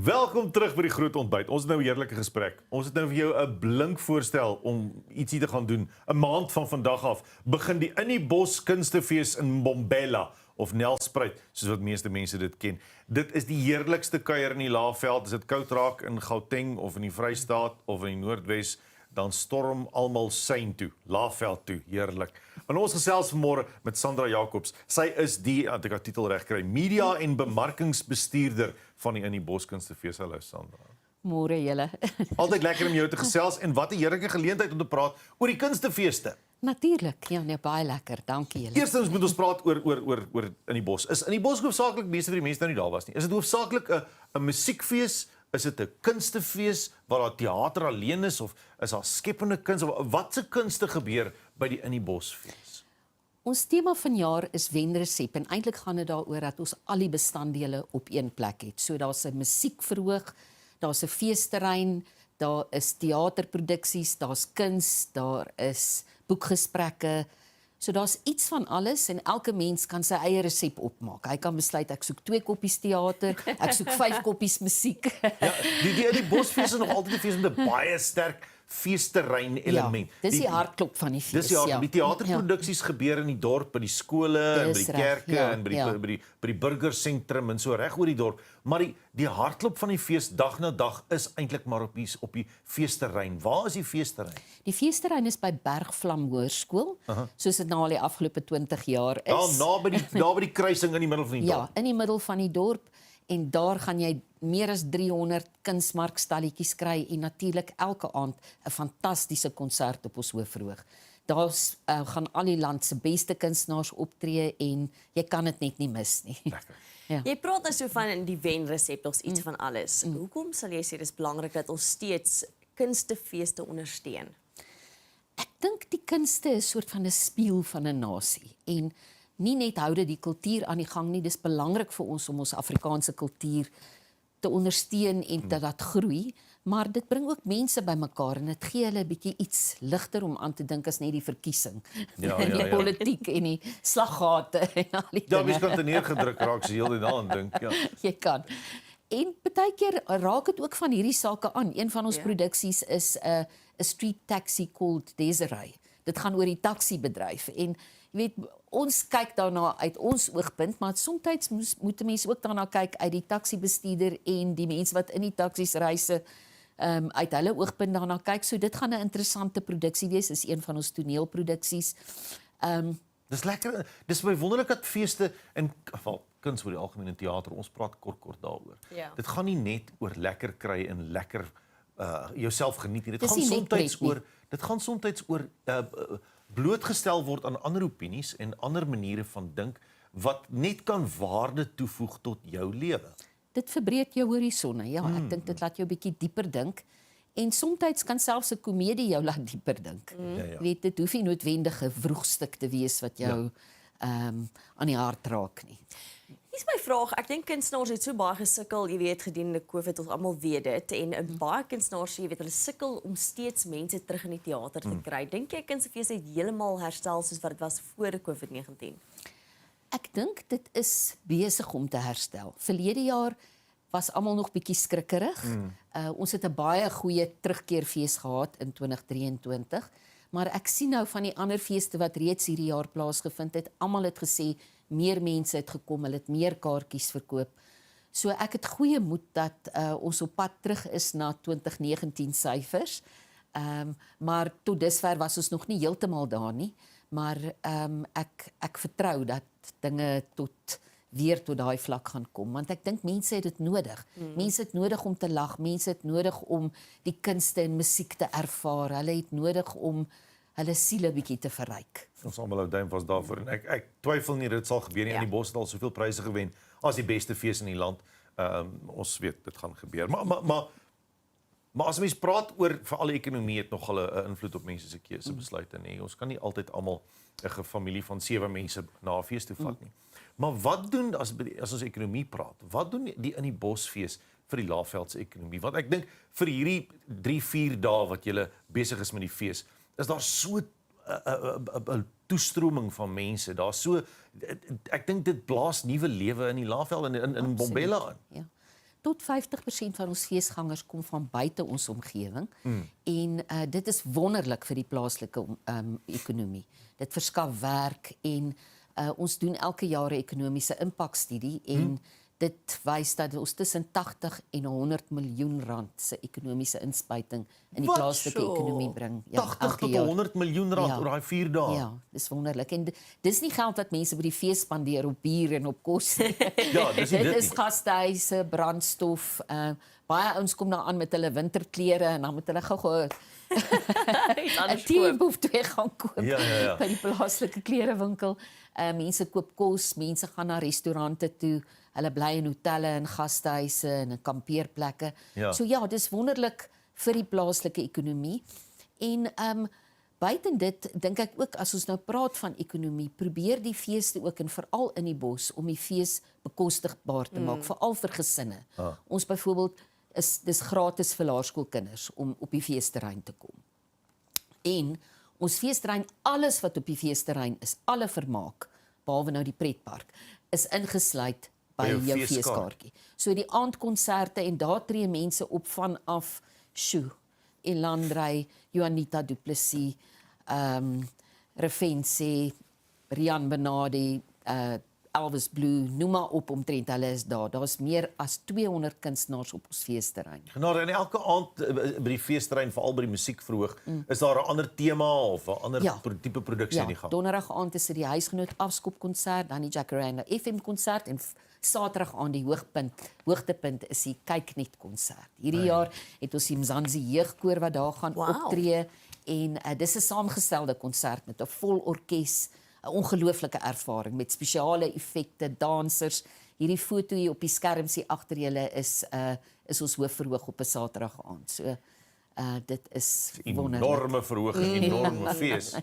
Welkom terug by die groot ontbyt. Ons het nou 'n heerlike gesprek. Ons het nou vir jou 'n blink voorstel om ietsie te gaan doen. 'n Maand van vandag af begin die In die Bos Kunstefees in Mbombela of Nelspruit, soos wat meeste mense dit ken. Dit is die heerlikste kuier in die Laagveld. As dit koud raak in Gauteng of in die Vrystaat of in die Noordwes, dan storm almal Sein toe, Laagveld toe, heerlik. En ons gesels vanmôre met Sandra Jacobs. Sy is die, as ek haar titel reg kry, media en bemarkingsbestuurder van die In die Bos Kunstefees. Hallo Sandra. Môre julle. Altyd lekker om jou te gesels en wat 'n heerlike geleentheid om te praat oor die kunstefeeste. Natuurlik, ja, nee, baie lekker. Dankie julle. Eerstens moet ons praat oor In die Bos. Is In die Bos hoofsaaklik, meeste van die mense nou nie daar was nie. Is dit hoofsaaklik 'n musiekfees? Is dit 'n kunstefees waar daar teater alleen is of is daar skepende kuns of watse kunste gebeur by die In die Bos fees? Ons tema vanjaar is wenresep en eintlik gaan dit daaroor dat ons al die bestanddele op een plek het. So daar's 'n musiekverhoog, daar's 'n feesterrein, daar is teaterproduksies, daar's kuns, daar is boekgesprekke. So daar's iets van alles en elke mens kan sy eie resep opmaak. Hy kan besluit ek soek 2 koppies teater, ek soek 5 koppies musiek. Ja, die In die Bosfees is nog altyd 'n fees met 'n baie sterk feesterrein element. Ja, dis die hartklop van die fees. Dis ja, ja. die teaterproduksies gebeur in die dorp, by die skole, en by Dis die reg, kerke ja, en by ja. die burgersentrum en so reg oor die dorp. Maar die hartklop van die fees dag na dag is eintlik maar op die feesterrein. Waar is die feesterrein? Die feesterrein is by Bergvlam Hoërskool, soos dit nou al die afgelope 20 jaar is. Daar by die kruising in die middel van die Ja, dorp. in die middel van die dorp en daar gaan jy meer as 300 kunsmarkstalletjies kry en natuurlik elke aand 'n fantastiese konsert op ons hoofverhoog. Daar gaan al die land se beste kunstenaars optree en jy kan dit net nie mis nie. Lekker. Ja. Jy praat nou so van die wenresep, ons iets van alles. Hoekom sal jy sê dis belangrik dat ons steeds kunstefeeste ondersteun? Ek dink die kunste is 'n soort van 'n spieël van 'n nasie en nie net hou dit die kultuur aan die gang nie, dis belangrik vir ons om ons Afrikaanse kultuur te ondersteun en dat dat groei, maar dit bring ook mense bymekaar en dit gee hulle 'n bietjie iets ligter om aan te dink as net die verkiesing. Ja, en ja, die ja. politiek en die slaggate en al die Ja, dinge. mens kan te neergedruk raak as jy heel die daaraan dink, ja. Jy kan. En baie keer raak dit ook van hierdie sake aan. Een van ons Ja. produksies is 'n street taxi called Desiree. Dit gaan oor die taxi-bedryf en jy weet ons kyk daarna uit ons oogpunt, maar soms moet 'n mens ook daarna kyk uit die taxi-bestuurder en die mense wat in die taksies reise uit hulle oogpunt daarna kyk. So dit gaan 'n interessante produksie wees. Dis een van ons toneelproduksies. Dis lekker. Dis my wonderlik dat feeste en kuns oor die algemeen in teater, ons praat kort daaroor. Ja. Dit gaan nie net oor lekker kry en lekker jouself geniet nie. Dit Dis gaan nie net soms pret nie. oor blootgestel word aan ander opinies en ander maniere van dink wat net kan waarde toevoeg tot jou lewe. Dit verbreek jou horisonne. Ja, ek dink dit laat jou 'n bietjie dieper dink. En soms kan selfs 'n komedie jou laat dieper dink. Ja, ja. Jy weet, dit hoef nie noodwendig 'n vroegstuk te wees wat jou aan die hart raak nie. Hier is my vraag. Ek dink kunstenaars het so baie gesukkel, jy weet, gedurende COVID, ons almal weet dit, en baie kunstenaars, jy weet, hulle sukkel om steeds mense terug in die teater te kry. Dink jy kunstefees het heeltemal herstel soos wat dit was voor COVID-19? Ek dink dit is besig om te herstel. Verlede jaar was almal nog bietjie skrikkerig. Ons het 'n baie goeie terugkeerfees gehad in 2023, maar ek sien nou van die ander feeste wat reeds hierdie jaar plaasgevind het, almal het gesê meer mense het gekom, hulle het meer kaartjies verkoop. So ek het goeie moed dat ons op pad terug is na 2019 syfers. Maar tot dusver was ons nog nie heeltemal daar nie, maar ek vertrou dat dinge weer tot daai vlak gaan kom, want ek dink mense het dit nodig. Mense het nodig om te lag, mense het nodig om die kunste en musiek te ervaar. Hulle het nodig om hulle siele bietjie te verryk. Ons almal hou duim vas daarvoor en ek twyfel nie dit sal gebeur nie. Ja. In die Bos het al soveel pryse gewen as die beste fees in die land. Ons weet dit gaan gebeur. Maar as mens praat oor veral die ekonomie het nogal 'n invloed op mense se keusebesluite nê. Ons kan nie altyd almal 'n familie van 7 mense na 'n fees toe vat nie. Maar wat doen as ons ekonomie praat? Wat doen die In die Bosfees vir die Laagveldse ekonomie? Want ek dink vir hierdie 3-4 dae wat jy besig is met die fees, is daar so 'n toestroming van mense. Daar's so ek dink dit blaas nuwe lewe in die Laagveld en in Mbombela aan. Ja. tot 50% van ons feesgangers kom van buite ons omgewing en dit is wonderlik vir die plaaslike ekonomie. Dit verskaf werk en ons doen elke jaar 'n ekonomiese impakstudie en dit wys dat ons tussen 80 en 100 miljoen rand se ekonomiese inspuiting in die plaaslike ekonomie bring. 80 tot 100 miljoen rand oor daai 4 dae. Ja, dis wonderlik. En dis nie geld wat mense by die fees spandeer op bier en op kos nie. Ja, dis nie dit is nie. gastehuise, brandstof. Baie ouens kom daar aan met hulle winterklere en dan moet hulle gou-gou 'n tee of 2 gaan koop Ja. by die plaaslike klerewinkel. Mense koop kos, mense gaan na restaurante toe. Hulle bly in hotelle en gastehuise en in kampeerplekke. Ja. So ja, dis wonderlik vir die plaaslike ekonomie. En buiten dit dink ek ook as ons nou praat van ekonomie, probeer die feeste ook en veral in die bos om die fees bekostigbaar te maak, veral vir gesinne. Ons byvoorbeeld dis gratis vir laerskoolkinders om op die feesterrein te kom. En ons feesterrein, alles wat op die feesterrein is, alle vermaak, behalwe nou die pretpark, is ingesluit by jou feeskaartjie. So die aandkonserte en daar tree mense op vanaf Elandrey, Juanita Du Plessis, Refense, Rian Benadi, Elvis Blue, noem maar op omtrent hulle is daar. Daar's meer as 200 kunstenaars op ons feesterrein. Genade, en elke aand by die feesterrein, veral by die musiekverhoog, is daar 'n ander tema of 'n ander tipe produksie in die gang? Donderdag aand is dit die Huisgenoot afskopkonsert, dan die Jacaranda FM konsert en Saterdag aand die hoogtepunt is die Kyk Net konsert. Hierdie jaar het ons die Mzansi jeugkoor wat daar gaan optree en dis 'n saamgestelde konsert met 'n vol orkes, 'n ongelooflike ervaring met spesiale effekte, dansers. Hierdie foto hier op die skerms hier agter julle is ons hoofverhoog op 'n Saterdag aand. So dit is wonderlik. Enorme verhoging, enorme fees.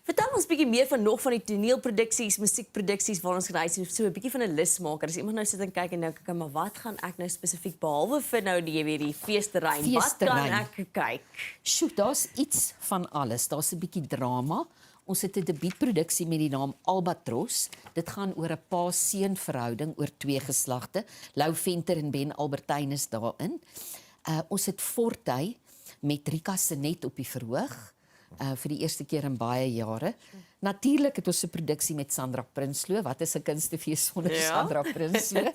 Vertel ons bietjie meer van nog van die toneelproduksies, musiekproduksies waar ons gereis het, so 'n bietjie van 'n lys maak. As iemand nou sit en kyk en dink, maar wat gaan ek nou spesifiek behalwe vir nou die feesterrein? Wat kan ek kyk? Sjoe, daar's iets van alles. Daar's 'n bietjie drama. Ons het 'n debuutproduksie met die naam Albatros. Dit gaan oor 'n pa-seun verhouding oor 2 geslagte. Lou Venter en Ben Albertyn is daarin. Ons het Fortuin met Rika Senet op die verhoog vir die eerste keer in baie jare. Natuurlik het ons 'n produksie met Sandra Prinsloo. Wat is 'n kunstefees sonder Sandra Prinsloo?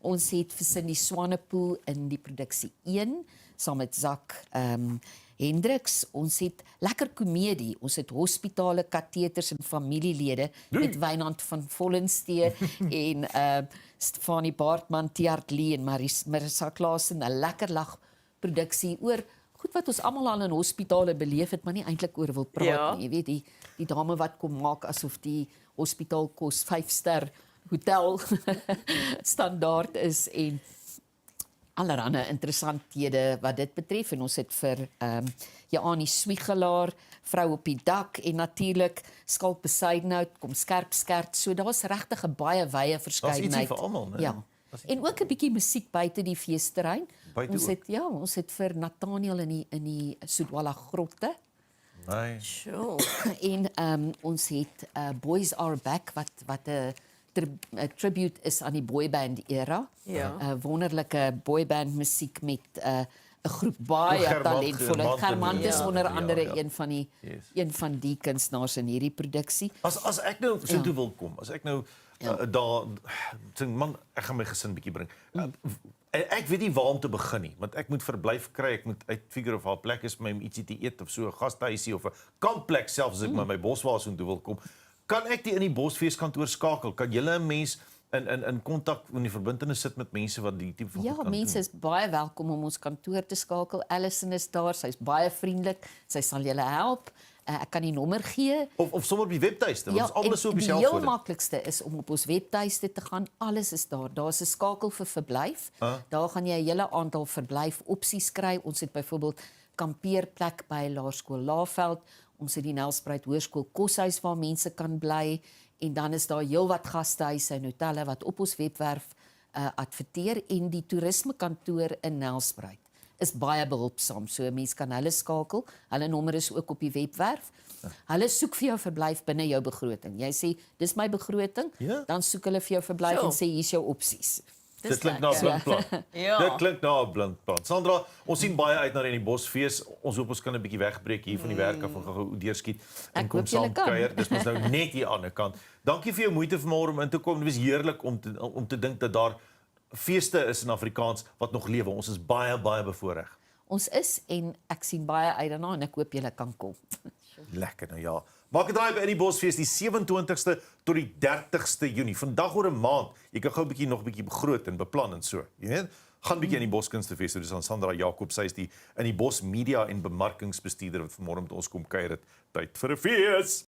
Ons het vir Cindy Swanepoel in die produksie 1 saam met Zak Hendriks. Ons het lekker komedie. Ons het hospitale, kateters en familielede met Wynand van Vollensteeg en Stefanie Baartman, Tiart Lee en Marissa Klaasen, 'n lekker lag produksie oor goed wat ons almal al in hospitale beleef het, maar nie eintlik oor wil praat nie. Jy weet die dame wat kom maak asof die hospitaal kos 5-ster hotel standaard is en allerlei interessanthede wat dit betref en ons het vir Jaanie Swiegelaar, Vrou op die dak en natuurlik Skalk Besuidenhout, kom skerp, so daar's regtig 'n baie wye verskeidenheid. Daar's ietsie vir almal, né? Ja. En ook 'n bietjie musiek buite die feesterrein. Ons het vir Nathaniel in die Sodwala grotte. Nee. Sure. En ons het Boys Are Back wat 'n tribute is aan die boyband era. Wonderlike boyband musiek met 'n groep baie talentvolle. Germant is onder andere een van die kunstenaars in hierdie produksie. As ek nou so toe wil kom, as ek nou daar sing man, ek gaan my gesin bietjie bring. Ek weet nie waar om te begin nie, want ek moet verblyf kry, ek moet uitfigure of haar plek is vir my om ietsie te eet of so 'n gastehuisie of 'n kampplek selfs as ek met my boswaas toe wil kom. Kan ek die in die bosfeeskantoor skakel? Kan julle 'n mens in kontak in die verbintenis sit met mense wat die tipe van Ja, mense is baie welkom om ons kantoor te skakel. Alison is daar, sy's baie vriendelik. Sy sal julle help. Ek kan die nommer gee. Of sommer op die webtuiste, want ons almal so op die dieselfde. Die heel maklikste is om op ons webtuiste te gaan. Alles is daar. Daar's 'n skakel vir verblyf. Daar gaan jy 'n hele aantal verblyfopsies kry. Ons het byvoorbeeld kampeerplek by Laerskool Laaveld. Ons het die Nelspruit Hoërskool koshuis waar mense kan bly en dan is daar heelwat gastehuise en hotelle wat op ons webwerf adverteer en die toerismekantoor in Nelspruit is baie behulpsaam. So 'n mens kan hulle skakel. Hulle nommer is ook op die webwerf. Hulle soek vir jou verblyf binne jou begroting. Jy sê dis my begroting, dan soek hulle vir jou verblyf en sê hier's jou opsies. Dit klink na 'n blindplan. Ja. Dit klink na 'n blindplan. Sandra, ons sien baie uit na die Bosfees. Ons hoop ons kan 'n bietjie wegbreek hier van die werk af en gou deurskiet en Ek kom hoop julle saam kan. kuier. Dis mos nou net hier aan die ander kant. Dankie vir jou moeite vanmôre om in te kom. Dit was heerlik om te dink dat daar feeste is in Afrikaans wat nog lewe. Ons is baie bevoorreg. Ons is en ek sien baie uit daarna en ek hoop julle kan kom. Lekker nou ja. Maak 'n draai by in die Bosfees die 27ste tot die 30ste Junie. Vandag oor 'n maand. Jy kan gou 'n bietjie nog 'n bietjie begroot en beplan en so. Jy weet, gaan bietjie in die Boskunstefees. Dis aan Sandra Jakob, sy is die in die Bos Media en Bemarkingsbestuurder wat vanmôre met ons kom kuier het. Tyd vir 'n fees.